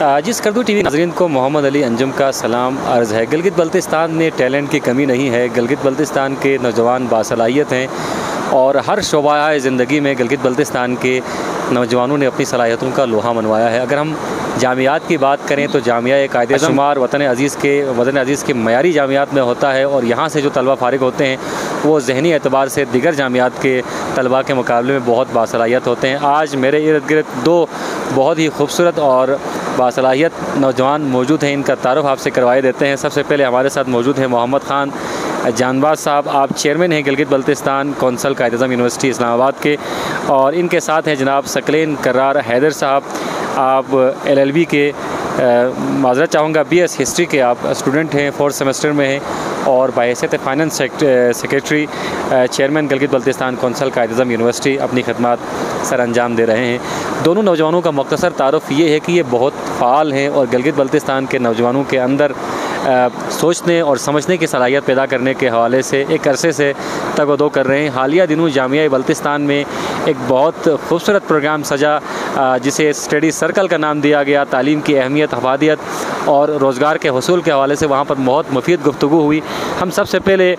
जिस करदू टीवी नाज़रीन को मोहम्मद अली अंजुम का सलाम अर्ज़ है। गिलगित बल्तिस्तान में टैलेंट की कमी नहीं है। गिलगित बल्तिस्तान के नौजवान बासलाहियत हैं और हर शोबाए ज़िंदगी में गिलगित बल्तिस्तान के नौजवानों ने अपनी सलाहियतों का लोहा मनवाया है। अगर हम जामियात की बात करें तो जामिया कायदे शुमार वतन अज़ीज़ के मयारी जामियात में होता है और यहाँ से जो तलबा फारिग होते हैं वो ज़हनी एतबार से दिगर जामियात के तलबा के मुकाबले में बहुत बासलाहियत होते हैं। आज मेरे इर्द गिर्द दो बहुत ही खूबसूरत और बासलाहियत नौजवान मौजूद हैं। इनका तारुफ आपसे करवाए देते हैं। सबसे पहले हमारे साथ मौजूद हैं मोहम्मद ख़ान जानबाज साहब। आप चेयरमैन हैं गिलगित बल्तिस्तान कौंसल कायद-ए-आज़म यूनिवर्सिटी इस्लामाबाद के, और इनके साथ हैं जनाब सकलेन करार हैदर साहब। आप LLB के माज़रत चाहूँगा BS हिस्ट्री के आप स्टूडेंट हैं, 4th सेमेस्टर में हैं और बाहैसियत finance secretary chairman Gilgit Baltistan council Quaid-e-Azam university अपनी खदमात सर अंजाम दे रहे हैं। दोनों नौजवानों का मुख्तसर तारुफ ये है कि ये बहुत फ़ाल हैं और गिलगित बल्तिस्तान के नौजवानों के अंदर सोचने और समझने की सलाहियत पैदा करने के हवाले से एक अरसे से तगदो कर रहे हैं। हालिया दिनों जामिया बल्तिस्तान में एक बहुत खूबसूरत प्रोग्राम सजा जिसे स्टडी सर्कल का नाम दिया गया। तालीम की अहमियत, हफादियत और रोज़गार के हसूल के हवाले से वहाँ पर बहुत मुफीद गुफ्तगू हुई। हम सबसे पहले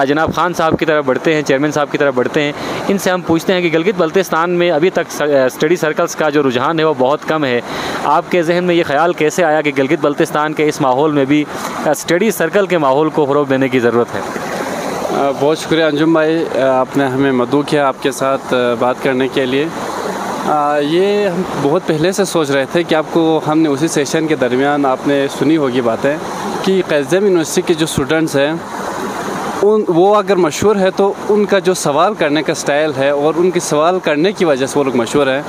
जनाब ख़ान साहब की तरफ बढ़ते हैं, चेयरमैन साहब की तरफ बढ़ते हैं। इनसे हम पूछते हैं कि गिलगित बल्तिस्तान में अभी तक स्टडी सर्कल्स का जो रुझान है वो बहुत कम है। आपके जहन में ये ख्याल कैसे आया कि गिलगित बल्तिस्तान के इस माहौल में भी स्टडी सर्कल के माहौल को फ़रोग़ देने की ज़रूरत है? बहुत शुक्रिया अंजुम भाई, आपने हमें मदऊ किया आपके साथ बात करने के लिए। ये हम बहुत पहले से सोच रहे थे कि आपको हमने उसी सेशन के दरमियान आपने सुनी होगी बातें कि कायद-ए-आज़म यूनिवर्सिटी के जो स्टूडेंट्स हैं वो अगर मशहूर है तो उनका जो सवाल करने का स्टाइल है और उनके सवाल करने की वजह से वो लोग मशहूर हैं।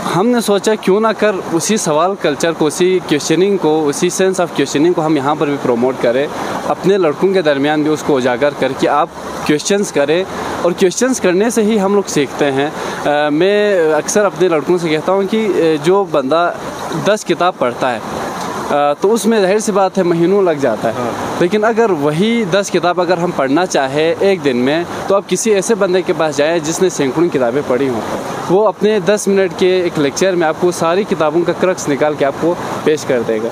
हमने सोचा क्यों ना कर उसी सवाल कल्चर को, उसी क्वेश्चनिंग को, उसी सेंस ऑफ क्वेश्चनिंग को हम यहाँ पर भी प्रमोट करें, अपने लड़कों के दरमियान भी उसको उजागर करके आप क्वेश्चंस करें और क्वेश्चंस करने से ही हम लोग सीखते हैं। मैं अक्सर अपने लड़कों से कहता हूँ कि जो बंदा 10 किताब पढ़ता है तो उसमें ज़ाहिर सी बात है महीनों लग जाता है, लेकिन अगर वही 10 किताब अगर हम पढ़ना चाहे एक दिन में तो आप किसी ऐसे बंदे के पास जाएं जिसने सैकड़ों किताबें पढ़ी हों। वो अपने 10 मिनट के एक लेक्चर में आपको सारी किताबों का क्रक्स निकाल के आपको पेश कर देगा।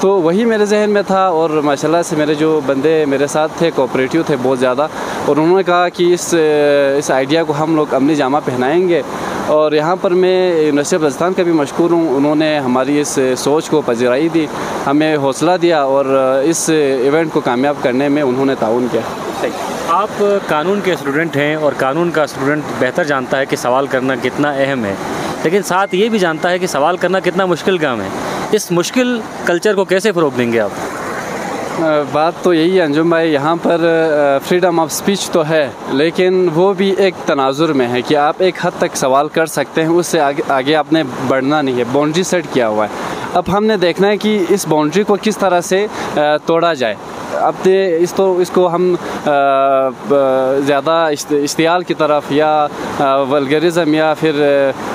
तो वही मेरे जहन में था और माशाल्लाह से मेरे जो बंदे मेरे साथ थे कोऑपरेटिव थे बहुत ज़्यादा, और उन्होंने कहा कि इस आइडिया को हम लोग अमली जामा पहनाएंगे। और यहाँ पर मैं यूनिवर्सिटी बल्तिस्तान का भी मशकूर हूँ, उन्होंने हमारी इस सोच को पजीराई दी, हमें हौसला दिया और इस इवेंट को कामयाब करने में उन्होंने ताउन किया। आप कानून के स्टूडेंट हैं और कानून का स्टूडेंट बेहतर जानता है कि सवाल करना कितना अहम है, लेकिन साथ ये भी जानता है कि सवाल करना कितना मुश्किल काम है। इस मुश्किल कल्चर को कैसे फ़रोग़ देंगे आप? बात तो यही है अंजुम भाई, यहाँ पर फ्रीडम ऑफ स्पीच तो है, लेकिन वो भी एक तनाजुर में है कि आप एक हद तक सवाल कर सकते हैं, उससे आगे आपने बढ़ना नहीं है। बाउंड्री सेट किया हुआ है। अब हमने देखना है कि इस बाउंड्री को किस तरह से तोड़ा जाए। अब इसको हम ज़्यादा इश्तियाल की तरफ या वल्गरिज़म या फिर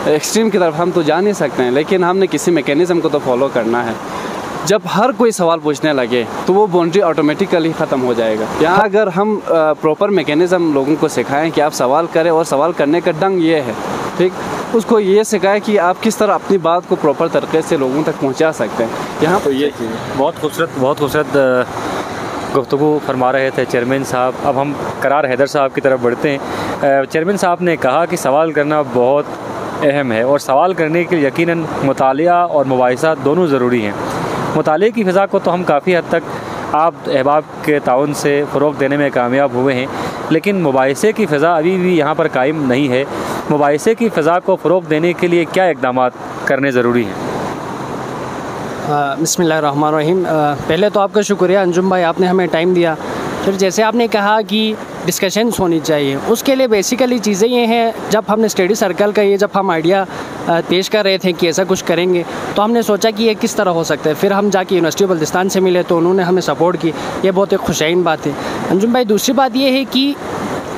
एक्सट्रीम की तरफ हम तो जा नहीं सकते हैं, लेकिन हमने किसी मैकेनिज़्म को तो फॉलो करना है। जब हर कोई सवाल पूछने लगे तो वो बाउंड्री ऑटोमेटिकली ख़त्म हो जाएगा। यहाँ अगर हम प्रॉपर मैकेनिज़्म लोगों को सिखाएं कि आप सवाल करें और सवाल करने का ढंग ये है, ठीक, उसको ये सिखाएं कि आप किस तरह अपनी बात को प्रॉपर तरीके से लोगों तक पहुँचा सकते हैं। यहाँ तो ये बहुत खूबसूरत गुफ्तगू फरमा रहे थे चेयरमैन साहब। अब हम करार हैदर साहब की तरफ बढ़ते हैं। चेयरमैन साहब ने कहा कि सवाल करना बहुत अहम है और सवाल करने के लिए यकीनन मुतालिया और मुबाहिसा दोनों ज़रूरी हैं। मुताले की फ़िज़ा को तो हम काफ़ी हद तक आप अहबाब के ताउन से फ़रोग़ देने में कामयाब हुए हैं, लेकिन मुबाहिसे की फ़िज़ा अभी भी यहाँ पर कायम नहीं है। मुबाहिसे की फ़िज़ा को फ़रोग़ देने के लिए क्या इक़दामात करने ज़रूरी हैं? बिस्मिल्लाहिर्रहमानिर्रहीम। पहले तो आपका शुक्रिया अंजुम भाई, आपने हमें टाइम दिया। फिर जैसे आपने कहा कि डिस्कशंस होनी चाहिए, उसके लिए बेसिकली चीज़ें ये हैं, जब हमने स्टडी सर्कल का जब हम आइडिया पेश कर रहे थे कि ऐसा कुछ करेंगे तो हमने सोचा कि ये किस तरह हो सकता है। फिर हम जाके यूनिवर्सिटी बल्तिस्तान से मिले तो उन्होंने हमें सपोर्ट की, ये बहुत एक खुशाइन बात है अंजुम भाई। दूसरी बात ये है कि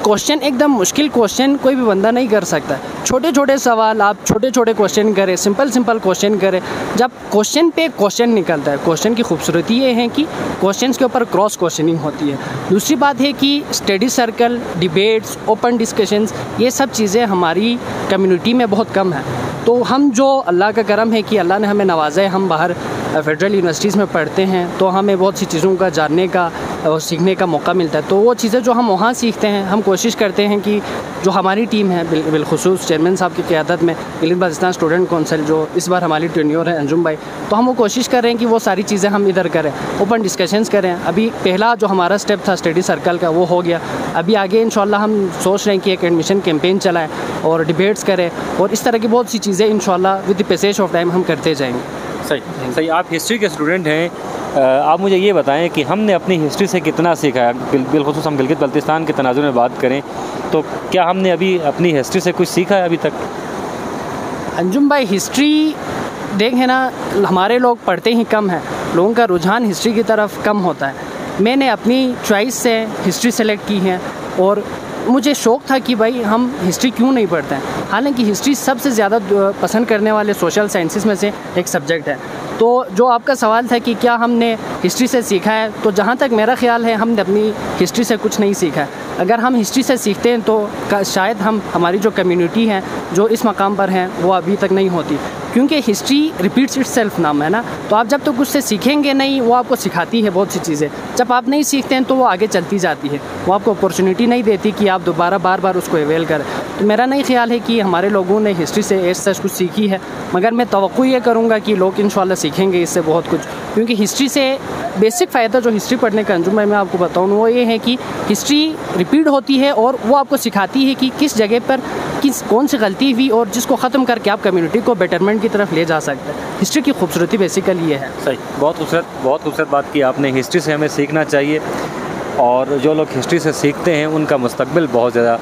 क्वेश्चन एकदम मुश्किल क्वेश्चन कोई भी बंदा नहीं कर सकता। छोटे छोटे सवाल आप छोटे छोटे क्वेश्चन करें, सिंपल क्वेश्चन करें। जब क्वेश्चन पे क्वेश्चन निकलता है, क्वेश्चन की खूबसूरती ये है कि क्वेश्चन के ऊपर क्रॉस क्वेश्चनिंग होती है। दूसरी बात है कि study circle, debates, open discussions, ये सब चीज़ें हमारी कम्युनिटी में बहुत कम है। तो हम जो अल्लाह का करम है कि अल्लाह ने हमें नवाजा है, हम बाहर फेडरल यूनिवर्सिटीज़ में पढ़ते हैं, तो हमें बहुत सी चीज़ों का जानने का और सीखने का मौका मिलता है। तो वो चीज़ें जो हम वहाँ सीखते हैं, हम कोशिश करते हैं कि जो हमारी टीम है बिलखुसूस चेयरमैन साहब की क़यादत में गिलगित बाल्टिस्तान स्टूडेंट कौंसिल, जो इस बार हमारी टेन्योर है अंजुम भाई, तो हम वो कोशिश कर रहे हैं कि वो सारी चीज़ें हम इधर करें, ओपन डिस्कशंस करें। अभी पहला जो हमारा स्टेप था स्टडी सर्कल का वो हो गया। अभी आगे इंशाल्लाह हम सोच रहे हैं कि एक एडमिशन कैंपेन चलाएं और डिबेट्स करें और इस तरह की बहुत सी चीज़ें इंशाल्लाह with the passage of time हम करते जाएंगे। सही। आप हिस्ट्री के स्टूडेंट हैं, आप मुझे ये बताएं कि हमने अपनी हिस्ट्री से कितना सीखा है। बिलखुसूस हम गिलगित बल्तिस्तान के तनाजुर में बात करें तो क्या हमने अभी अपनी हिस्ट्री से कुछ सीखा है अभी तक? अंजुम भाई, हिस्ट्री देखें ना, हमारे लोग पढ़ते ही कम हैं, लोगों का रुझान हिस्ट्री की तरफ कम होता है। मैंने अपनी चॉइस से हिस्ट्री सेलेक्ट की है और मुझे शौक़ था कि भाई हम हिस्ट्री क्यों नहीं पढ़ते हैं। हालांकि हिस्ट्री सबसे ज़्यादा पसंद करने वाले सोशल साइंसेस में से एक सब्जेक्ट है। तो जो आपका सवाल था कि क्या हमने हिस्ट्री से सीखा है, तो जहाँ तक मेरा ख़्याल है हमने अपनी हिस्ट्री से कुछ नहीं सीखा है। अगर हम हिस्ट्री से सीखते हैं तो शायद हमारी जो कम्युनिटी है जो इस मकाम पर हैं वो अभी तक नहीं होती, क्योंकि हिस्ट्री रिपीट्स इटसेल्फ नाम है ना। तो आप जब तक उससे सीखेंगे नहीं, वो आपको सिखाती है बहुत सी चीज़ें। जब आप नहीं सीखते हैं तो वो आगे चलती जाती है, वो आपको अपॉर्चुनिटी नहीं देती कि आप दोबारा बार बार उसको अवेल करें। तो मेरा नहीं ख्याल है कि हमारे लोगों ने हिस्ट्री से एज सच कुछ सीखी है, मगर मैं तवक्को ये करूँगा कि लोग इंशाल्लाह सीखेंगे इससे बहुत कुछ, क्योंकि हिस्ट्री से बेसिक फ़ायदा जो हिस्ट्री पढ़ने का अंजुम मैं आपको बताऊँ वो ये है कि हिस्ट्री रिपीट होती है और वो आपको सिखाती है कि किस जगह पर कौन सी गलती हुई और जिसको ख़त्म करके आप कम्युनिटी को बेटरमेंट की तरफ ले जा सकते हैं। हिस्ट्री की खूबसूरती बेसिकली ये है। सही, बहुत खूबसूरत बात की आपने। हिस्ट्री से हमें सीखना चाहिए और जो लोग हिस्ट्री से सीखते हैं उनका मुस्तकबिल बहुत ज़्यादा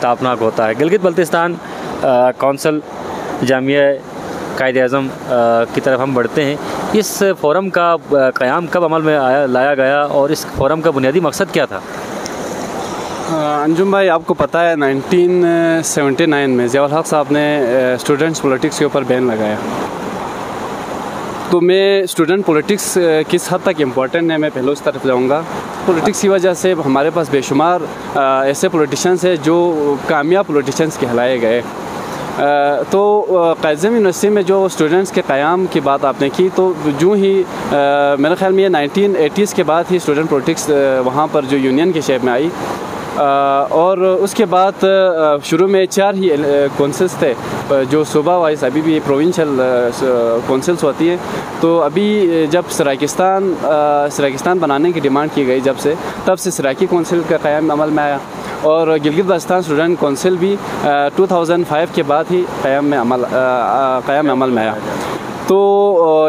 तापनाक होता है। गिलगित बल्तिस्तान कौंसिल जामिया कायद-ए-आज़म की तरफ हम बढ़ते हैं। इस फोरम का क़याम कब अमल में लाया गया और इस फोरम का बुनियादी मकसद क्या था? अंजुम भाई, आपको पता है 1979 में ज़ियाउल हक़ साहब ने स्टूडेंट्स पॉलिटिक्स के ऊपर बैन लगाया। तो मैं स्टूडेंट पॉलिटिक्स किस हद तक इम्पोर्टेंट है मैं पहले उस तरफ जाऊँगा। पॉलिटिक्स की वजह से हमारे पास बेशुमार ऐसे पॉलिटिशियंस हैं जो कामयाब पॉलिटिशियंस कहलाए गए। तो कायद-ए-आज़म यूनिवर्सिटी में जो स्टूडेंट्स के क़याम की बात आपने की, तो जो ही मेरे ख्याल में ये 1980s के बाद ही स्टूडेंट पॉलिटिक्स वहाँ पर जो यूनियन के शेप में आई और उसके बाद शुरू में 4 ही कौंसिल्स थे जो सूबा वाइज, अभी भी प्रोविंशियल कौंसिल्स होती हैं। तो अभी जब सराकिस्तान बनाने की डिमांड की गई तब से सराकी कौंसिल का क़याम अमल में आया और गिलगित बाल्टिस्तान स्टूडेंट कौंसिल भी 2005 के बाद ही क़याम अमल में आया। तो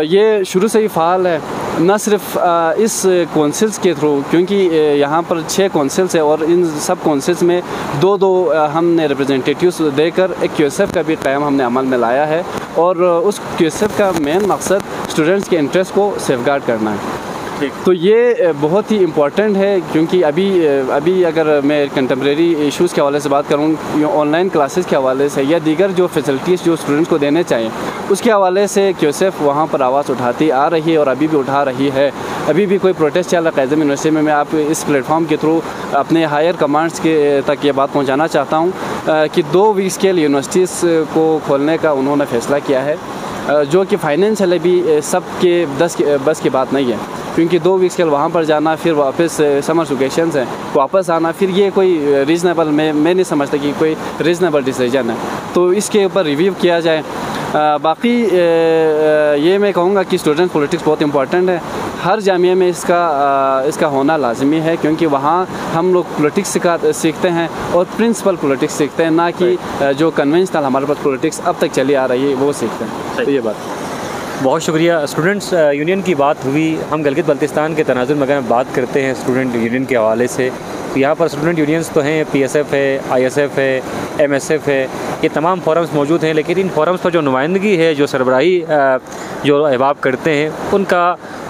ये शुरू से ही फ़ाल है, न सिर्फ इस कौंसिल्स के थ्रू, क्योंकि यहाँ पर 6 कौंसिल्स है और इन सब कौंसिल्स में दो हमने रिप्रेजेंटेटिव्स देकर एक QSF का भी क़याम हमने अमल में लाया है और उस QSF का मेन मकसद स्टूडेंट्स के इंटरेस्ट को सेफगार्ड करना है। तो ये बहुत ही इम्पॉर्टेंट है, क्योंकि अभी अगर मैं कंटेम्प्रेरी इश्यूज़ के हवाले से बात करूँ, ऑनलाइन क्लासेस के हवाले से या दीगर जो फैसिलिटीज़ जो स्टूडेंट्स को देने चाहिए उसके हवाले से QSF वहाँ पर आवाज़ उठाती आ रही है और अभी भी उठा रही है। अभी भी कोई प्रोटेस्ट चल रहा है कायद-ए-आज़म यूनिवर्सिटी में। मैं आप इस प्लेटफॉर्म के थ्रू अपने हायर कमांड्स के तक ये बात पहुँचाना चाहता हूँ कि 2 वीक स्केल यूनिवर्सिटीज़ को खोलने का उन्होंने फ़ैसला किया है, जो कि फाइनेंशियल भी सबके बस की बात नहीं है, क्योंकि 2 वीक्स के वहाँ पर जाना, फिर वापस समर वेकेशंस हैं, वापस आना, फिर ये कोई रीज़नेबल मैं नहीं समझता कि कोई रीज़नेबल डिसीजन है। तो इसके ऊपर रिव्यू किया जाए। बाकी ये मैं कहूँगा कि स्टूडेंट पॉलिटिक्स बहुत इंपॉर्टेंट है, हर जामिया में इसका होना लाजमी है, क्योंकि वहाँ हम लोग पॉलिटिक्स सीखते हैं और प्रिंसिपल पॉलिटिक्स सीखते हैं, ना कि जो कन्वेंशनल हमारे पास पॉलिटिक्स अब तक चली आ रही है वो सीखते हैं। तो ये बात। बहुत शुक्रिया। स्टूडेंट्स यूनियन की बात हुई, हम गिलगित बल्तिस्तान के तनाजुर में अगर बात करते हैं स्टूडेंट यूनियन के हवाले से, यहाँ पर स्टूडेंट यूनियंस तो हैं, PSF है, ISF है, MSF है, ये तमाम फोरम्स मौजूद हैं। लेकिन इन फोरम्स पर जो नुमाइंदगी है, जो सरबराही जो अहबाब करते हैं, उनका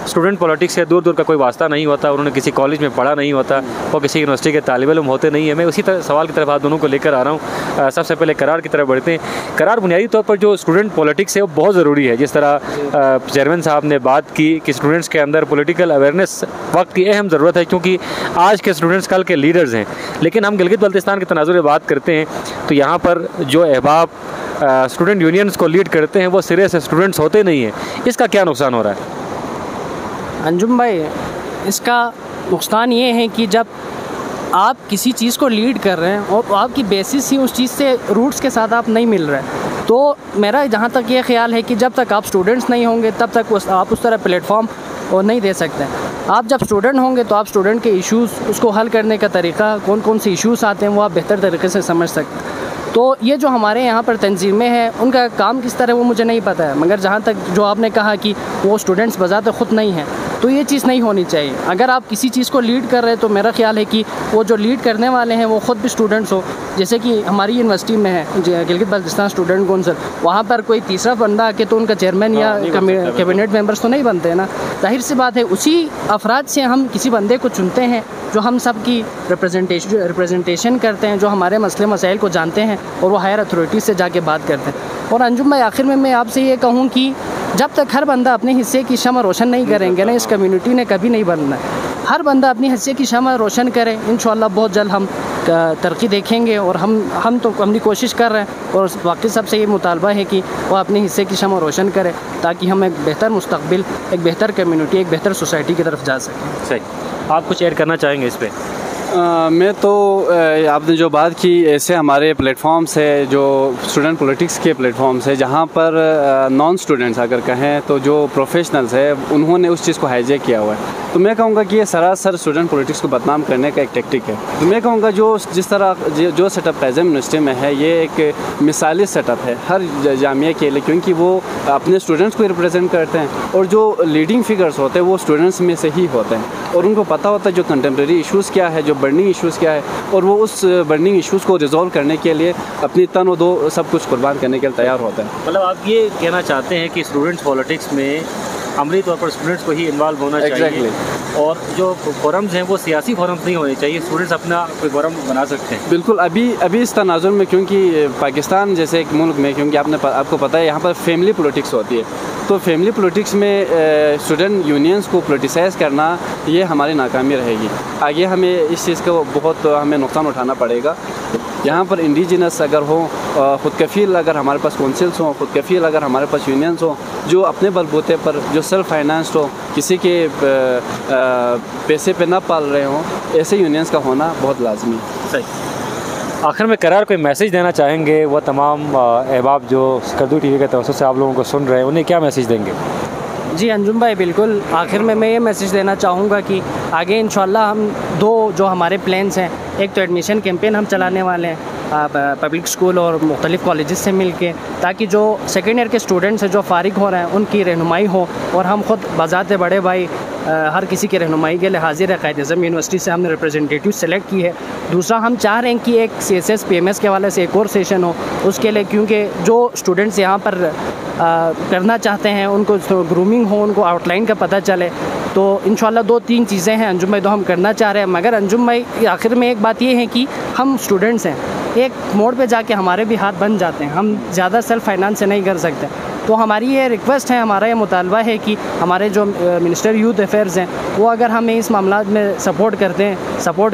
स्टूडेंट पॉलिटिक्स से दूर दूर का कोई वास्ता नहीं होता, उन्होंने किसी कॉलेज में पढ़ा नहीं होता, वो किसी यूनिवर्सिटी के तालिब इल्म होते नहीं है। मैं उसी तरह सवाल की तरफ आप दोनों को लेकर आ रहा हूँ। सबसे पहले करार की तरफ बढ़ते हैं। करार, बुनियादी तौर पर जो स्टूडेंट पॉलिटिक्स है वो बहुत ज़रूरी है। जिस तरह चेयरमैन साहब ने बात की कि स्टूडेंट्स के अंदर पॉलिटिकल अवेयरनेस वक्त की अहम ज़रूरत है, क्योंकि आज के स्टूडेंट्स कल के लीडर्स हैं। लेकिन हम गिलगित बल्तिस्तान के तनाज़ुर में बात करते हैं तो यहाँ पर जो अहबाब स्टूडेंट यूनियंस को लीड करते हैं वो सिरे से स्टूडेंट्स होते नहीं हैं। इसका क्या नुकसान हो रहा है? अंजुम भाई, इसका नुकसान ये है कि जब आप किसी चीज़ को लीड कर रहे हैं और आपकी बेसिस ही उस चीज़ से रूट्स के साथ आप नहीं मिल रहे, तो मेरा जहाँ तक ये ख्याल है कि जब तक आप स्टूडेंट्स नहीं होंगे तब तक आप उस तरह प्लेटफॉर्म और नहीं दे सकते। आप जब स्टूडेंट होंगे तो आप स्टूडेंट के इश्यूज़, उसको हल करने का तरीका, कौन कौन से इश्यूज़ आते हैं वो आप बेहतर तरीके से समझ सकते हैं। तो ये जो हमारे यहाँ पर तंजीमें हैं उनका काम किस तरह वो मुझे नहीं पता है, मगर जहाँ तक जो आपने कहा कि वो स्टूडेंट्स बजाते ख़ुद नहीं हैं, तो ये चीज़ नहीं होनी चाहिए। अगर आप किसी चीज़ को लीड कर रहे हैं तो मेरा ख्याल है कि वो जो लीड करने वाले हैं वो ख़ुद भी स्टूडेंट्स हो। जैसे कि हमारी यूनिवर्सिटी में है गिलगित बल्तिस्तान स्टूडेंट कौंसिल, वहाँ पर कोई तीसरा बंदा आके तो उनका चेयरमैन या कैबिनेट मेंबर्स तो नहीं बनते हैं ना। जाहिर सी बात है उसी अफराद से हम किसी बंदे को चुनते हैं जो हम सब की रिप्रेजेंटेशन करते हैं, जो हमारे मसले मसाइल को जानते हैं और वो हायर अथॉरिटी से जाके बात करते हैं। और अंजुम भाई, आखिर में मैं आपसे ये कहूँ कि जब तक हर बंदा अपने हिस्से की शम्मा रोशन नहीं करेंगे ना, इस कम्युनिटी ने कभी नहीं बनना है। हर बंदा अपने हिस्से की शम्मा रोशन करे, इंशाअल्लाह बहुत जल्द हम तरक्की देखेंगे। और हम तो अपनी कोशिश कर रहे हैं और बाकी सबसे ये मुतालबा है कि वो अपने हिस्से की शम्मा रोशन करे ताकि हम एक बेहतर मुस्तकबिल, एक बेहतर कम्युनिटी, एक बेहतर सोसाइटी की तरफ जा सकें। सही। आप कुछ ऐड करना चाहेंगे इस पर? मैं तो आपने जो बात की, ऐसे हमारे प्लेटफॉर्म्स है जो स्टूडेंट पॉलिटिक्स के प्लेटफॉर्म्स है जहाँ पर नॉन स्टूडेंट्स अगर कहें तो जो प्रोफेशनल्स है उन्होंने उस चीज़ को हाईजैक किया हुआ है। तो मैं कहूँगा कि ये सरासर स्टूडेंट पॉलिटिक्स को बदनाम करने का एक टेक्टिक है। तो मैं कहूँगा जिस तरह जो सेटअप पैज़म यूनिवर्सिटी में है ये एक मिसाली सेटअप है हर जामिया के लिए, क्योंकि वो अपने स्टूडेंट्स को रिप्रेजेंट करते हैं और जो लीडिंग फिगर्स होते हैं वो स्टूडेंट्स में से ही होते हैं और उनको पता होता है जो कंटेम्प्रेरी इशूज़ क्या है, जो बर्निंग इश्यूज़ क्या है, और वो उस बर्निंग इश्यूज़ को रिजॉल्व करने के लिए अपनी तन और दो सब कुछ कुर्बान करने के लिए तैयार होता है। मतलब आप ये कहना चाहते हैं कि स्टूडेंट्स पॉलिटिक्स में अमली तौर पर स्टूडेंट्स को ही इन्वॉल्व होना चाहिए और जो फोरम्स हैं वो सियासी फोरम्स नहीं होने चाहिए, स्टूडेंट्स अपना कोई फोरम बना सकते हैं। बिल्कुल। अभी इस तनाजुर में, क्योंकि पाकिस्तान जैसे एक मुल्क में, क्योंकि आपको पता है यहाँ पर फैमिली पॉलिटिक्स होती है, तो फैमिली पॉलिटिक्स में स्टूडेंट यूनियंस को पॉलिटिसाइज़ करना ये हमारी नाकामी रहेगी। आगे हमें इस चीज़ का बहुत हमें नुकसान उठाना पड़ेगा। यहाँ पर इंडिजिनस अगर हो, ख़ुद कफ़ील अगर हमारे पास काउंसिल्स हों, ख़ुद कफ़ील अगर हमारे पास यूनियंस हों जो अपने बलबूते पर, जो सेल्फ फाइनेंस्ड हो, किसी के पैसे पे ना पाल रहे हों, ऐसे यूनियंस का होना बहुत लाजमी है। सही। आखिर में करार कोई मैसेज देना चाहेंगे वह तमाम अहबाब जो स्कर्दू टीवी के तवज्जुह से आप लोगों को सुन रहे हैं, उन्हें क्या मैसेज देंगे? जी अंजुम भाई, बिल्कुल आखिर में मैं ये मैसेज देना चाहूँगा कि आगे इंशाल्लाह हम दो जो हमारे प्लान्स हैं, एक तो एडमिशन कैंपेन हम चलाने वाले हैं पब्लिक स्कूल और मुख्तलिफ़ कॉलेजेस से मिलके, ताकि जो सेकेंड ईयर के स्टूडेंट्स हैं जो फ़ारिग हो रहे हैं उनकी रहनुमाई हो और हम ख़ुद बज़ाते बड़े भाई हर किसी की रहनुमाई के लिए हाजिर है। कायद-ए-आज़म यूनिवर्सिटी से हमने रिप्रेजेंटेटिव सेलेक्ट की है। दूसरा, हम चाह रहे हैं कि एक CSS PMS के हवाले से एक और सेशन हो उसके लिए, क्योंकि जो स्टूडेंट्स यहाँ पर करना चाहते हैं उनको ग्रूमिंग हो, उनको आउटलाइन का पता चले। तो इंशाल्लाह 2-3 चीज़ें हैं अंजुम भाई तो हम करना चाह रहे हैं। मगर अंजुम भाई आखिर में एक बात ये है कि हम स्टूडेंट्स हैं, एक मोड़ पे जाके हमारे भी हाथ बन जाते हैं, हम ज़्यादा सेल्फ फाइनेंस से नहीं कर सकते। तो हमारी ये रिक्वेस्ट है, हमारा ये मुतालबा है कि हमारे जो मिनिस्टर यूथ अफेयर्स हैं वो अगर हमें इस मामला में सपोर्ट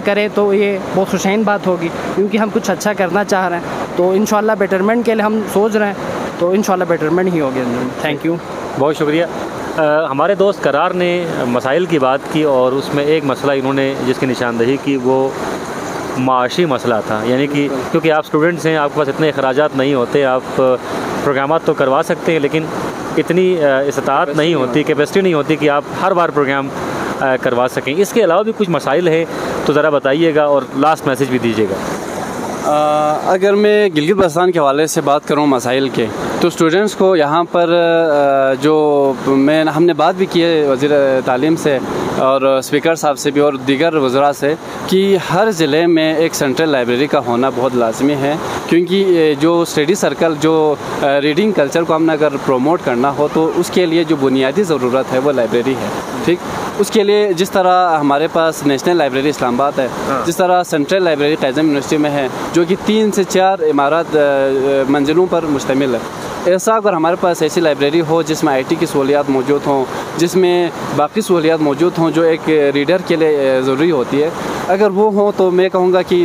करें तो ये बहुत खुशैन बात होगी, क्योंकि हम कुछ अच्छा करना चाह रहे हैं। तो इंशाल्लाह बेटरमेंट के लिए हम सोच रहे हैं, तो इंशाल्लाह बेटरमेंट ही होगी। थैंक यू, बहुत शुक्रिया। हमारे दोस्त करार ने मसाइल की बात की और उसमें एक मसला इन्होंने जिसकी निशानदही की वो माशी मसला था, यानी कि क्योंकि आप स्टूडेंट्स हैं, आपके पास इतने अखराजात नहीं होते, आप प्रोग्रामात तो करवा सकते हैं लेकिन इतनी इस्तात नहीं होती, कैपेसिटी नहीं होती कि आप हर बार प्रोग्राम करवा सकें। इसके अलावा भी कुछ मसाइल हैं तो ज़रा बताइएगा और लास्ट मैसेज भी दीजिएगा। अगर मैं गिलगित बल्तिस्तान के हवाले से बात करूँ मसाइल के, तो स्टूडेंट्स को यहाँ पर जो हमने बात भी की है वज़ीर तालीम से और स्पीकर साहब से भी और दीगर वज़रा से कि हर ज़िले में एक सेंट्रल लाइब्रेरी का होना बहुत लाजमी है, क्योंकि जो स्टडी सर्कल जो रीडिंग कल्चर को हमने अगर प्रमोट करना हो तो उसके लिए जो बुनियादी ज़रूरत है वो लाइब्रेरी है। ठीक, उसके लिए जिस तरह हमारे पास नेशनल लाइब्रेरी इस्लामाबाद है, जिस तरह सेंट्रल लाइब्रेरी कायज़म यूनिवर्सिटी में है जो कि 3 से 4 इमारत मंजिलों पर मुश्तमिल है, ऐसा अगर हमारे पास ऐसी लाइब्रेरी हो जिसमें आईटी की सहूलियात मौजूद हों, जिसमें बाकी सहूलियात मौजूद हों जो एक रीडर के लिए ज़रूरी होती है, अगर वो हो तो मैं कहूँगा कि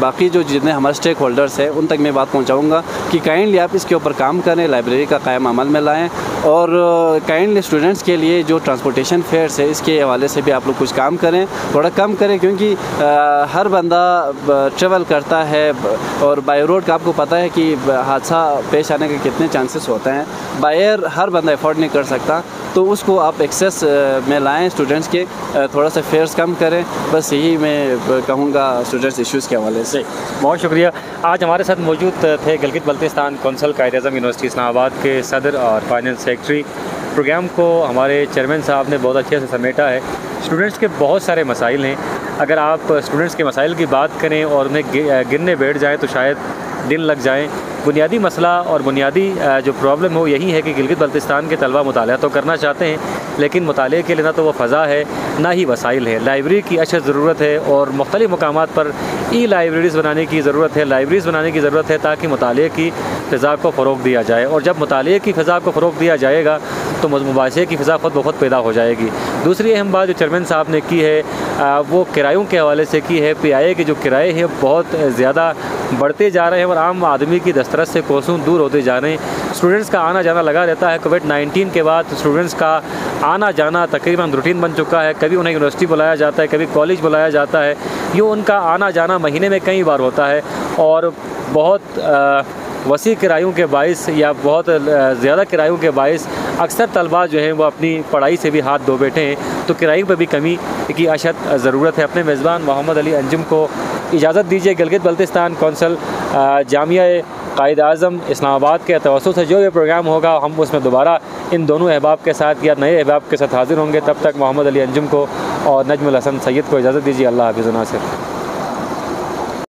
बाकी जो जितने हमारे स्टेक होल्डर्स हैं उन तक मैं बात पहुँचाऊँगा कि काइंडली आप इसके ऊपर काम करें, लाइब्रेरी का कायम अमल में लाएँ और काइंडली स्टूडेंट्स के लिए जो ट्रांसपोर्टेशन फेयर्स है इसके हवाले से भी आप लोग कुछ काम करें, थोड़ा कम करें, क्योंकि हर बंदा ट्रेवल करता है और बाय रोड का आपको पता है कि हादसा पेश आने के कितने चांसेस होते हैं। बाय एयर हर बंदा अफोर्ड नहीं कर सकता, तो उसको आप एक्सेस में लाएं स्टूडेंट्स के, थोड़ा सा फेयर्स कम करें, बस यही मैं कहूँगा स्टूडेंट्स इश्यूज़ के हवाले से। बहुत शुक्रिया। आज हमारे साथ मौजूद थे गिलगित बल्तिस्तान कौंसल कायद-ए-आज़म यूनिवर्सिटी इस्लामाबाद के सदर और फाइनेंस सेक्रेटरी। प्रोग्राम को हमारे चेयरमैन साहब ने बहुत अच्छे से समेटा है। स्टूडेंट्स के बहुत सारे मसाइल हैं, अगर आप स्टूडेंट्स के मसाइल की बात करें और उन्हें गिनने बैठ जाएँ तो शायद दिन लग जाएँ। बुनियादी मसला और बुनियादी जो प्रॉब्लम हो यही है कि गिलगित बल्तिस्तान के तलबा मुताला तो करना चाहते हैं, लेकिन मुताले के लिए ना तो वो फ़ज़ा है ना ही वसाइल है। लाइब्रेरी की अशद ज़रूरत है और मुख्तलिफ़ मकामात पर लाइब्रेरीज़ बनाने की ज़रूरत है, लाइब्रेरीज़ बनाने की ज़रूरत है ताकि मुताले की फ़ज़ा को फ़रोग़ दिया जाए। और जब मुताले की फ़ज़ा को फ़रोग़ दिया जाएगा तो मुबाशरे की फ़ज़ा ख़ुद ब खुद पैदा हो जाएगी। दूसरी अहम बात जो चेयरमैन साहब ने की है वो किरायों के हवाले से की है। PIA के जो किराए हैं बहुत ज़्यादा बढ़ते जा रहे हैं और आम आदमी की दस्तरस से कोसों दूर होते जा रहे हैं। स्टूडेंट्स का आना जाना लगा रहता है। कोविड-19 के बाद स्टूडेंट्स का आना जाना तकरीबन रूटीन बन चुका है। कभी उन्हें यूनिवर्सिटी बुलाया जाता है, कभी कॉलेज बुलाया जाता है। यूँ उनका आना जाना महीने में कई बार होता है और बहुत वसी किरायों के बाइस या बहुत ज़्यादा किरायों के बाइस अक्सर तलबा जो हैं वो अपनी पढ़ाई से भी हाथ धो बैठे हैं, तो किरायों पर भी कमी की अशद ज़रूरत है। अपने मेज़बान मोहम्मद अली अंजुम को इजाज़त दीजिए। गिलगित बल्तिस्तान कौंसल जामिया कायद-ए-आज़म इस्लामाबाद के तवस्सुत से जो ये प्रोग्राम होगा हम उसमें दोबारा इन दोनों अहबाब के साथ या नए अहबाब के साथ हाज़िर होंगे। तब तक मोहम्मद अली अंजुम को और नजमुल हसन सैयद को इजाज़त दीजिए। अल्लाह हाफ़िज़। नासिर।